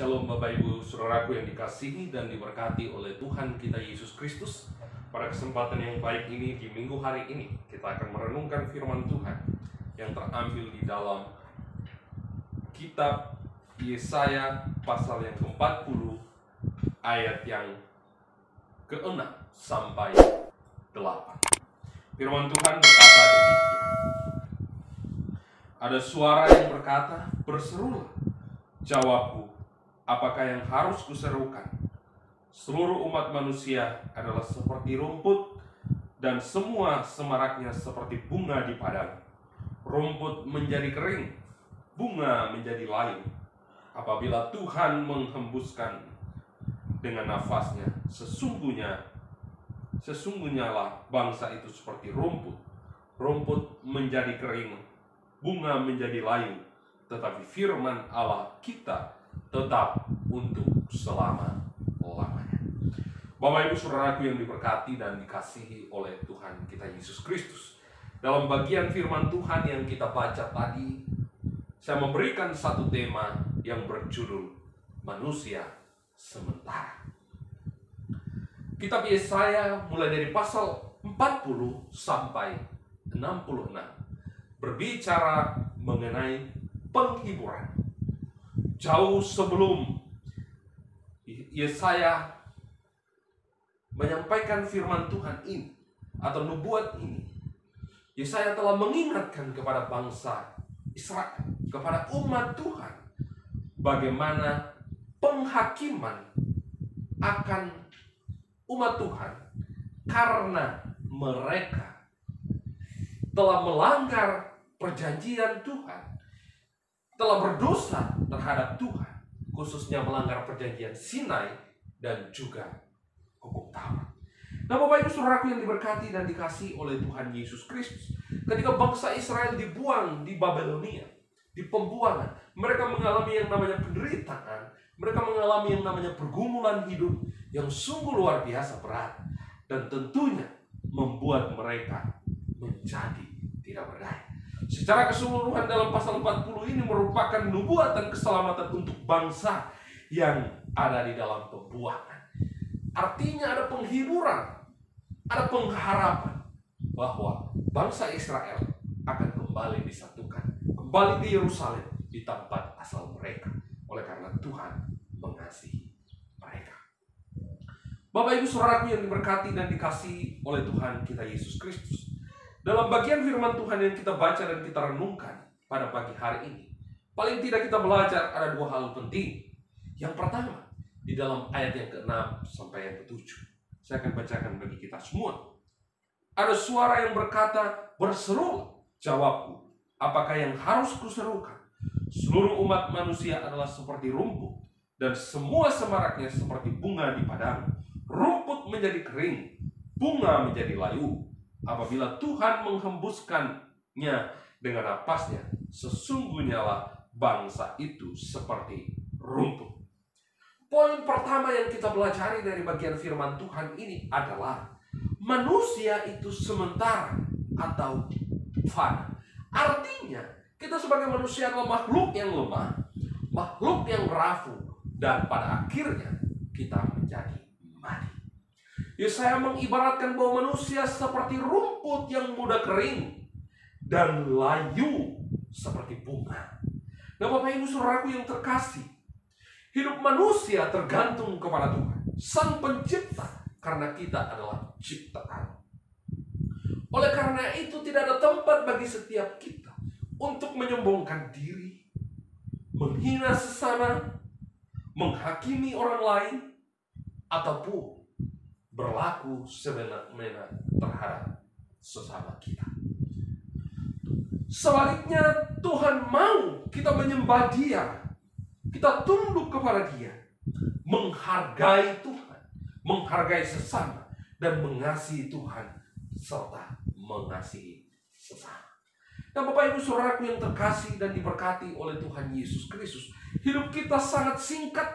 Shalom Bapak Ibu Saudaraku yang dikasihi dan diberkati oleh Tuhan kita Yesus Kristus. Pada kesempatan yang baik ini, di minggu hari ini, kita akan merenungkan firman Tuhan yang terambil di dalam kitab Yesaya pasal yang ke-40 ayat yang ke-6 sampai 8. Firman Tuhan berkata demikian. Ada suara yang berkata, "Berserulah, jawabku, apakah yang harus kuserukan? Seluruh umat manusia adalah seperti rumput, dan semua semaraknya seperti bunga di padang. Rumput menjadi kering, bunga menjadi layu. Apabila Tuhan menghembuskan dengan nafasnya, sesungguhnya lah bangsa itu seperti rumput. Rumput menjadi kering, bunga menjadi layu, tetapi firman Allah kita tetap untuk selama-lamanya." Bapak Ibu Saudaraku yang diberkati dan dikasihi oleh Tuhan kita Yesus Kristus, dalam bagian firman Tuhan yang kita baca tadi, saya memberikan satu tema yang berjudul manusia sementara. Kitab Yesaya mulai dari pasal 40 sampai 66 berbicara mengenai penghiburan. Jauh sebelum Yesaya menyampaikan firman Tuhan ini atau nubuat ini, Yesaya telah mengingatkan kepada bangsa Israel, kepada umat Tuhan, bagaimana penghakiman akan umat Tuhan karena mereka telah melanggar perjanjian Tuhan, telah berdosa terhadap Tuhan, khususnya melanggar perjanjian Sinai dan juga hukum Taurat. Nah, Bapak Ibu Saudaraku yang diberkati dan dikasihi oleh Tuhan Yesus Kristus, ketika bangsa Israel dibuang di Babelonia, di pembuangan, mereka mengalami yang namanya penderitaan, mereka mengalami yang namanya pergumulan hidup yang sungguh luar biasa berat, dan tentunya membuat mereka menjadi tidak berdaya. Secara keseluruhan dalam pasal 40 ini merupakan nubuatan keselamatan untuk bangsa yang ada di dalam pembuangan. Artinya ada penghiburan, ada pengharapan bahwa bangsa Israel akan kembali disatukan, kembali di Yerusalem, di tempat asal mereka, oleh karena Tuhan mengasihi mereka. Bapak Ibu Saudaraku yang diberkati dan dikasihi oleh Tuhan kita Yesus Kristus, dalam bagian firman Tuhan yang kita baca dan kita renungkan pada pagi hari ini, paling tidak kita belajar ada dua hal penting. Yang pertama, di dalam ayat yang ke-6 sampai yang ke-7, saya akan bacakan bagi kita semua. Ada suara yang berkata, "Berserulah, jawabku, apakah yang harus kuserukan? Seluruh umat manusia adalah seperti rumput, dan semua semaraknya seperti bunga di padang. Rumput menjadi kering, bunga menjadi layu. Apabila Tuhan menghembuskannya dengan napasnya, sesungguhnya lah bangsa itu seperti rumput." Poin pertama yang kita pelajari dari bagian firman Tuhan ini adalah manusia itu sementara atau fana. Artinya, kita sebagai manusia adalah makhluk yang lemah, makhluk yang rapuh, dan pada akhirnya kita menjadi mati. Yesaya mengibaratkan bahwa manusia seperti rumput yang mudah kering dan layu seperti bunga. Nah, Bapak Ibu Saudaraku yang terkasih, hidup manusia tergantung kepada Tuhan, Sang Pencipta, karena kita adalah ciptaan. Oleh karena itu tidak ada tempat bagi setiap kita untuk menyombongkan diri, menghina sesama, menghakimi orang lain, ataupun berlaku semena-mena terhadap sesama kita. Sebaliknya, Tuhan mau kita menyembah Dia, kita tunduk kepada Dia, menghargai Tuhan, menghargai sesama, dan mengasihi Tuhan serta mengasihi sesama. Dan Bapak Ibu Saudaraku yang terkasih dan diberkati oleh Tuhan Yesus Kristus, hidup kita sangat singkat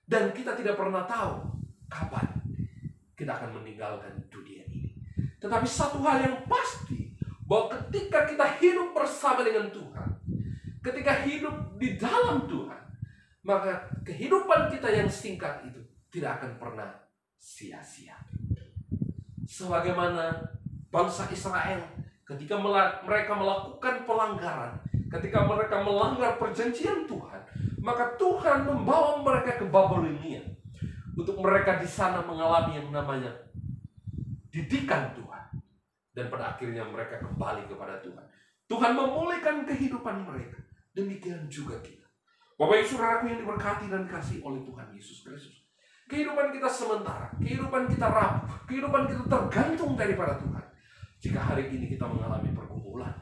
dan kita tidak pernah tahu kapan kita akan meninggalkan dunia ini. Tetapi satu hal yang pasti, bahwa ketika kita hidup bersama dengan Tuhan, ketika hidup di dalam Tuhan, maka kehidupan kita yang singkat itu tidak akan pernah sia-sia. Sebagaimana bangsa Israel ketika mereka melakukan pelanggaran, ketika mereka melanggar perjanjian Tuhan, maka Tuhan membawa mereka ke Babilonia untuk mereka di sana mengalami yang namanya didikan Tuhan, dan pada akhirnya mereka kembali kepada Tuhan. Tuhan memulihkan kehidupan mereka. Demikian juga kita. Bapak Ibu Saudaraku yang diberkati dan dikasihi oleh Tuhan Yesus Kristus. Kehidupan kita sementara, kehidupan kita rapuh, kehidupan kita tergantung daripada Tuhan. Jika hari ini kita mengalami pergumulan,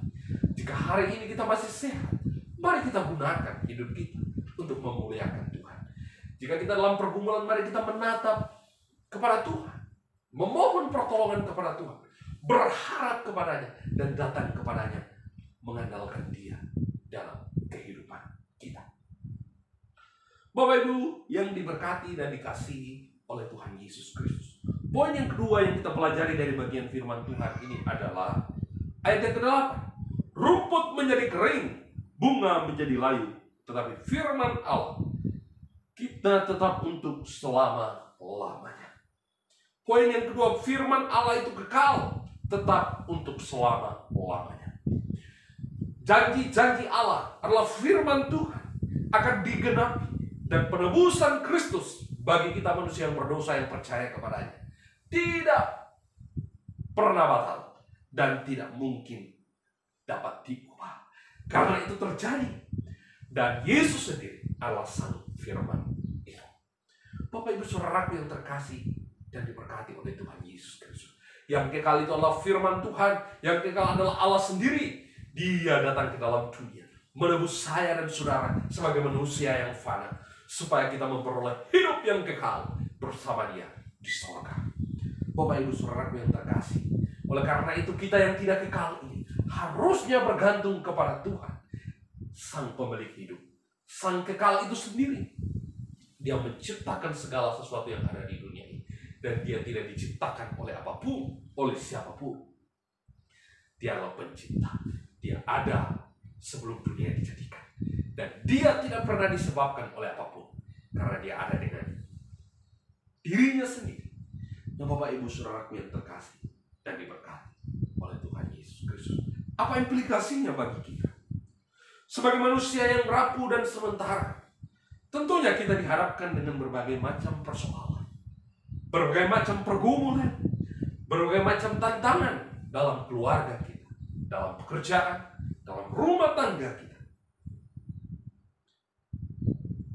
jika hari ini kita masih sehat, mari kita gunakan hidup kita untuk memuliakan Tuhan. Jika kita dalam pergumulan, mari kita menatap kepada Tuhan, memohon pertolongan kepada Tuhan, berharap kepadanya, dan datang kepadanya, mengandalkan Dia dalam kehidupan kita. Bapak Ibu yang diberkati dan dikasihi oleh Tuhan Yesus Kristus. Poin yang kedua yang kita pelajari dari bagian firman Tuhan ini adalah ayat yang ke-8. Rumput menjadi kering, bunga menjadi layu, tetapi firman Allah kita tetap untuk selama-lamanya. Poin yang kedua, firman Allah itu kekal, tetap untuk selama-lamanya. Janji-janji Allah adalah firman Tuhan akan digenapi, dan penebusan Kristus bagi kita manusia yang berdosa yang percaya kepadanya tidak pernah batal dan tidak mungkin dapat diubah, karena itu terjadi, dan Yesus sendiri adalah sang firman itu. Bapak Ibu Saudaraku yang terkasih dan diberkati oleh Tuhan Yesus Kristus, yang kekal itu adalah firman Tuhan, yang kekal adalah Allah sendiri. Dia datang ke dalam dunia menebus saya dan saudara sebagai manusia yang fana, supaya kita memperoleh hidup yang kekal bersama Dia di surga. Bapak Ibu Saudaraku yang terkasih, oleh karena itu kita yang tidak kekal ini harusnya bergantung kepada Tuhan, sang pemilik hidup, sang kekal itu sendiri. Dia menciptakan segala sesuatu yang ada di dunia ini, dan Dia tidak diciptakan oleh apapun, oleh siapapun. Dia adalah pencipta. Dia ada sebelum dunia dijadikan, dan Dia tidak pernah disebabkan oleh apapun, karena Dia ada dengan dirinya sendiri. Nah, Bapak Ibu Saudaraku yang terkasih dan diberkati oleh Tuhan Yesus Kristus, apa implikasinya bagi kita sebagai manusia yang rapuh dan sementara? Tentunya kita dihadapkan dengan berbagai macam persoalan, berbagai macam pergumulan, berbagai macam tantangan dalam keluarga kita, dalam pekerjaan, dalam rumah tangga kita.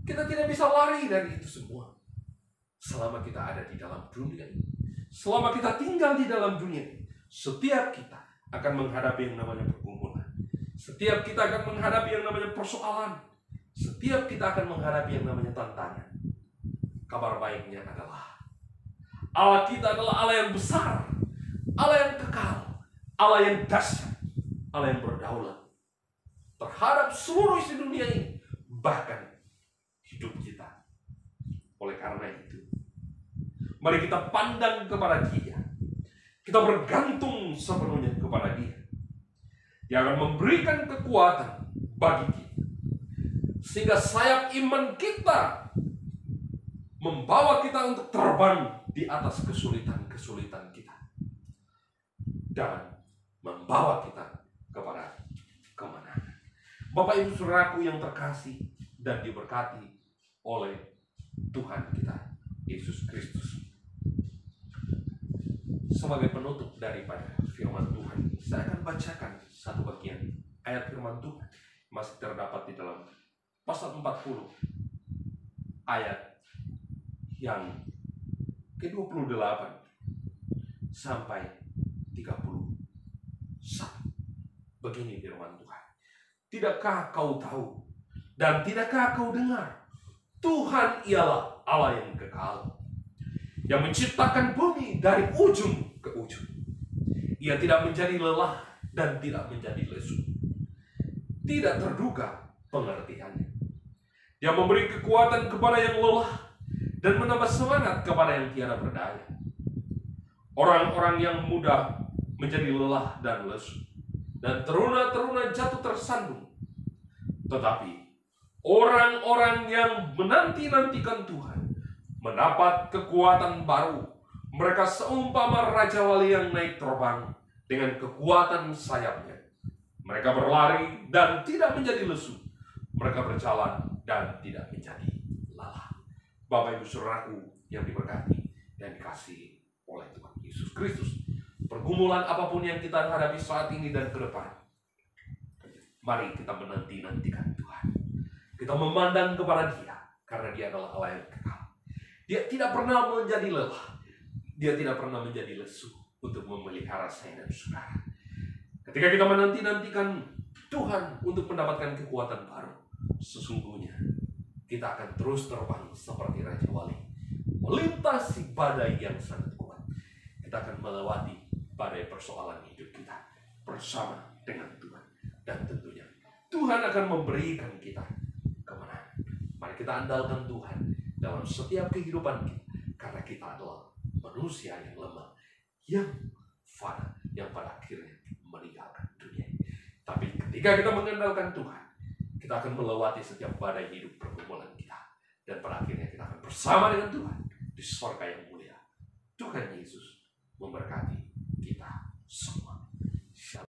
Kita tidak bisa lari dari itu semua selama kita ada di dalam dunia ini. Selama kita tinggal di dalam dunia ini, setiap kita akan menghadapi yang namanya pergumulan. Setiap kita akan menghadapi yang namanya persoalan. Setiap kita akan menghadapi yang namanya tantangan. Kabar baiknya adalah Allah kita adalah Allah yang besar, Allah yang kekal, Allah yang dahsyat, Allah yang berdaulat terhadap seluruh isi dunia ini, bahkan hidup kita. Oleh karena itu, mari kita pandang kepada Dia. Kita bergantung sepenuhnya kepada Dia. Dia akan memberikan kekuatan bagi kita, sehingga sayap iman kita membawa kita untuk terbang di atas kesulitan-kesulitan kita, dan membawa kita kepada kemenangan. Bapak Ibu Saudaraku yang terkasih dan diberkati oleh Tuhan kita Yesus Kristus. Sebagai penutup daripada firman Tuhan, saya akan bacakan satu bagian ayat firman Tuhan masih terdapat di dalam pasal 40 ayat yang ke-28 sampai 31. Begini firman Tuhan. Tidakkah kau tahu dan tidakkah kau dengar? Tuhan ialah Allah yang kekal, yang menciptakan bumi dari ujung ke ujung. Ia tidak menjadi lelah dan tidak menjadi lesu. Tidak terduga pengertiannya. Dia memberi kekuatan kepada yang lelah dan menambah semangat kepada yang tiada berdaya. Orang-orang yang muda menjadi lelah dan lesu, dan teruna-teruna jatuh tersandung. Tetapi Orang-orang yang menanti-nantikan Tuhan mendapat kekuatan baru. Mereka seumpama Raja Wali yang naik terbang dengan kekuatan sayapnya. Mereka berlari dan tidak menjadi lesu. Mereka berjalan dan tidak menjadi lelah. Bapak Ibu Saudaraku yang diberkati dan dikasihi oleh Tuhan Yesus Kristus, pergumulan apapun yang kita hadapi saat ini dan ke depan, mari kita menanti-nantikan Tuhan. Kita memandang kepada Dia, karena Dia adalah Allah yang kekal. Dia tidak pernah menjadi lelah. Dia tidak pernah menjadi lesu untuk memelihara saya dan saudara. Ketika kita menanti-nantikan Tuhan untuk mendapatkan kekuatan baru, sesungguhnya kita akan terus terbang seperti Raja Wali, melintasi badai yang sangat kuat. Kita akan melewati badai persoalan hidup kita bersama dengan Tuhan. Dan tentunya Tuhan akan memberikan kita kemenangan. Mari kita andalkan Tuhan dalam setiap kehidupan kita, karena kita adalah manusia yang lemah, yang fana, yang pada akhirnya meninggalkan dunia. Tapi ketika kita mengandalkan Tuhan, kita akan melewati setiap badai hidup pergumulan kita, dan pada akhirnya kita akan bersama dengan Tuhan di surga yang mulia. Tuhan Yesus memberkati kita semua. Shalom.